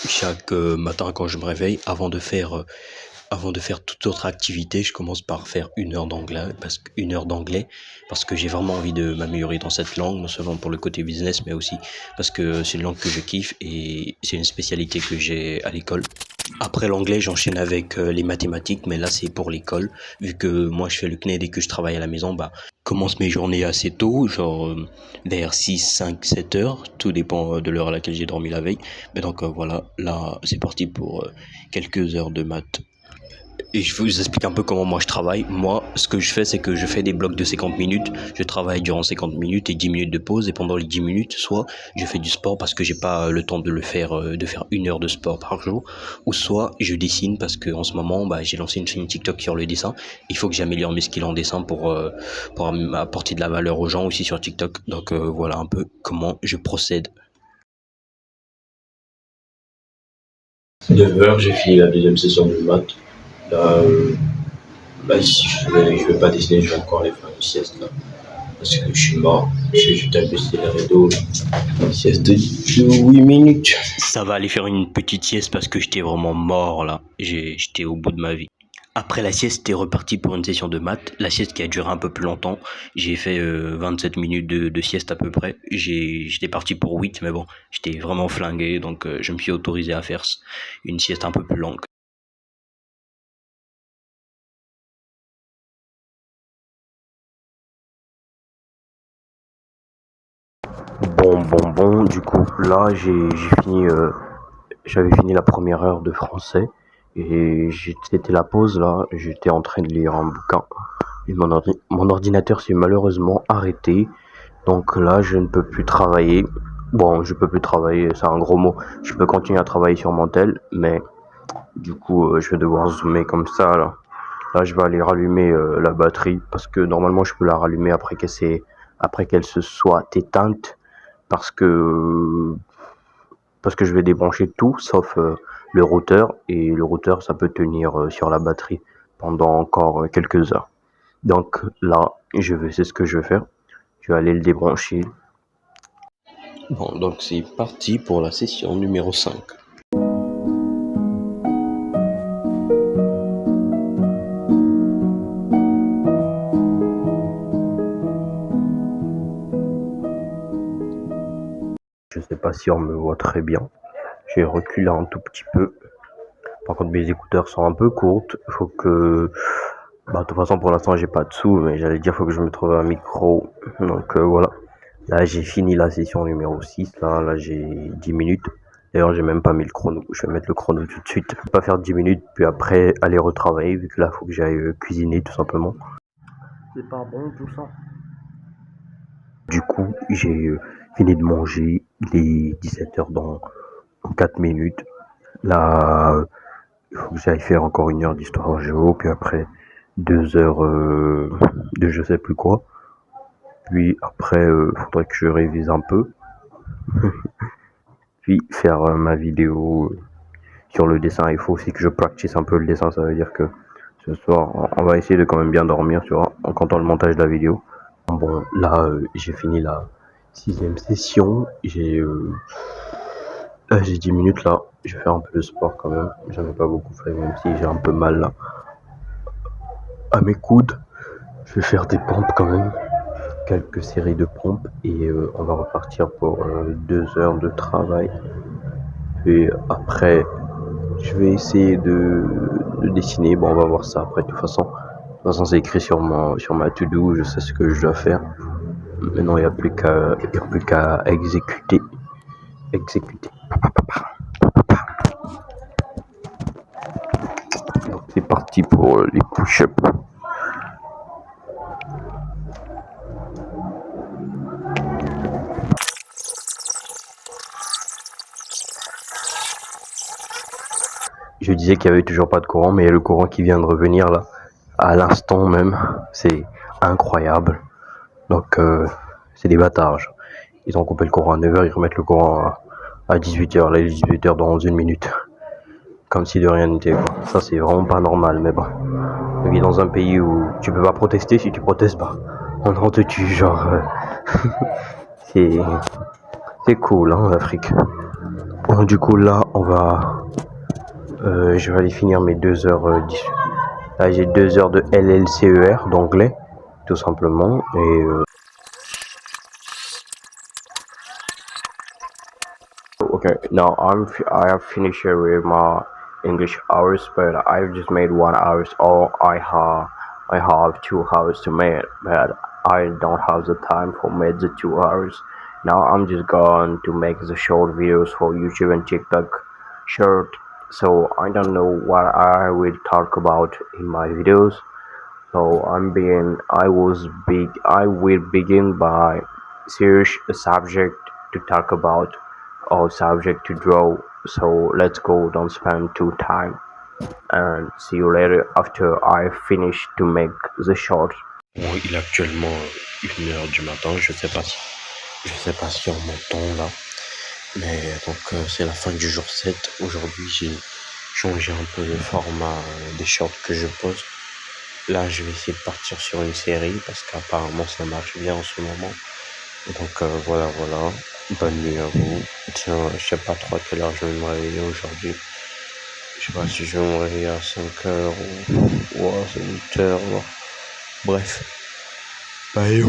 Chaque matin quand je me réveille, avant de faire toute autre activité, je commence par faire une heure d'anglais, parce que j'ai vraiment envie de m'améliorer dans cette langue, non seulement pour le côté business, mais aussi parce que c'est une langue que je kiffe et c'est une spécialité que j'ai à l'école. Après l'anglais, j'enchaîne avec les mathématiques, mais là c'est pour l'école. Vu que moi je fais le CNED et que je travaille à la maison, bah, je commence mes journées assez tôt, genre vers 6, 5, 7 heures. Tout dépend de l'heure à laquelle j'ai dormi la veille. Mais donc voilà, là c'est parti pour quelques heures de maths. Et je vous explique un peu comment moi je travaille. Moi, ce que je fais, c'est que je fais des blocs de 50 minutes. Je travaille durant 50 minutes et 10 minutes de pause. Et pendant les 10 minutes, soit je fais du sport parce que j'ai pas le temps de le faire, de faire une heure de sport par jour. Ou soit je dessine parce que en ce moment, bah, j'ai lancé une chaîne TikTok sur le dessin. Il faut que j'améliore mes skills en dessin pour apporter de la valeur aux gens aussi sur TikTok. Donc voilà un peu comment je procède. 9 heures, j'ai fini la deuxième session de maths. Là, si je vais pas dessiner, je vais encore aller faire une sieste là. Parce que je suis mort. J'étais un peu scéléré d'eau. Une sieste de 8 minutes. Ça va aller faire une petite sieste parce que j'étais vraiment mort là. J'étais au bout de ma vie. Après la sieste, j'étais reparti pour une session de maths. La sieste qui a duré un peu plus longtemps. J'ai fait 27 minutes de sieste à peu près. J'étais parti pour 8, mais bon, j'étais vraiment flingué. Donc je me suis autorisé à faire une sieste un peu plus longue. Bon. Du coup, là, j'avais fini la première heure de français. Et c'était la pause là. J'étais en train de lire un bouquin. Et mon ordinateur s'est malheureusement arrêté. Donc là, je ne peux plus travailler. Bon, je peux plus travailler, c'est un gros mot. Je peux continuer à travailler sur mon tel, mais du coup, je vais devoir zoomer comme ça là. Là, je vais aller rallumer la batterie parce que normalement, je peux la rallumer après qu'elle se soit éteinte parce que je vais débrancher tout sauf le routeur et le routeur, ça peut tenir sur la batterie pendant encore quelques heures. Donc là, c'est ce que je vais faire. Je vais aller le débrancher. Bon, donc c'est parti pour la session numéro 5. Je sais pas si on me voit très bien. J'ai reculé un tout petit peu. Par contre, mes écouteurs sont un peu courtes. Faut que... Bah, de toute façon, pour l'instant, j'ai pas de sous, mais j'allais dire, faut que je me trouve un micro. Donc voilà. Là, j'ai fini la session numéro 6. Là, j'ai 10 minutes. D'ailleurs, j'ai même pas mis le chrono. Je vais mettre le chrono tout de suite. Je vais pas faire 10 minutes, puis après aller retravailler, vu que là, faut que j'aille cuisiner, tout simplement. C'est pas bon, tout ça. Du coup, j'ai fini de manger. Il est 17 heures dans 4 minutes. Là, il faut que j'aille faire encore une heure d'histoire géo, puis après 2 heures de je sais plus quoi. Puis après, faudrait que je révise un peu. Puis faire ma vidéo sur le dessin. Il faut aussi que je practice un peu le dessin. Ça veut dire que ce soir, on va essayer de quand même bien dormir, tu vois, en comptant le montage de la vidéo. Bon, là, j'ai fini la 6e session. J'ai 10 minutes là. Je vais faire un peu de sport quand même. J'en ai pas beaucoup fait, même si j'ai un peu mal là à mes coudes. Je vais faire des pompes quand même. Quelques séries de pompes et on va repartir pour 2 heures de travail. Et après, je vais essayer de dessiner. Bon, on va voir ça après. De toute façon, c'est écrit sur ma to-do. Je sais ce que je dois faire. Maintenant, il n'y a plus qu'à exécuter. Donc, c'est parti pour les push-ups. Je disais qu'il y avait toujours pas de courant, mais il y a le courant qui vient de revenir là, à l'instant même. C'est incroyable. Donc, c'est des bâtards. Ils ont coupé le courant à 9h, ils remettent le courant à 18h. Là, il est 18h dans 1 minute. Comme si de rien n'était, quoi. Ça, c'est vraiment pas normal, mais bon. On vit dans un pays où tu peux pas protester. Si tu protestes, bah, on te tue, genre. C'est cool, hein, l'Afrique. Bon, du coup, là, je vais aller finir mes 2 heures. Là, j'ai 2 heures de LLCER d'anglais, tout simplement. Okay, now I have finished with my English hours, but I've just made 1 hour, or I have 2 hours to make, but I don't have the time for make the 2 hours. Now I'm just going to make the short videos for YouTube and TikTok short. So I don't know what I will talk about in my videos. So I will begin by search a subject to talk about or subject to draw. So let's go, don't spend too time, and see you later after I finish to make the short. Bon, il est actuellement 1 heure du matin, je sais pas si on m'entend là, mais donc c'est la fin du jour 7. Aujourd'hui j'ai changé un peu le format des shorts que je poste. Là, je vais essayer de partir sur une série parce qu'apparemment ça marche bien en ce moment. Donc voilà. Bonne nuit à vous. Tiens, je sais pas trop à quelle heure je vais me réveiller aujourd'hui. Je sais pas si je vais me réveiller à 5 heures ou à 8 heures. Bref. Bye.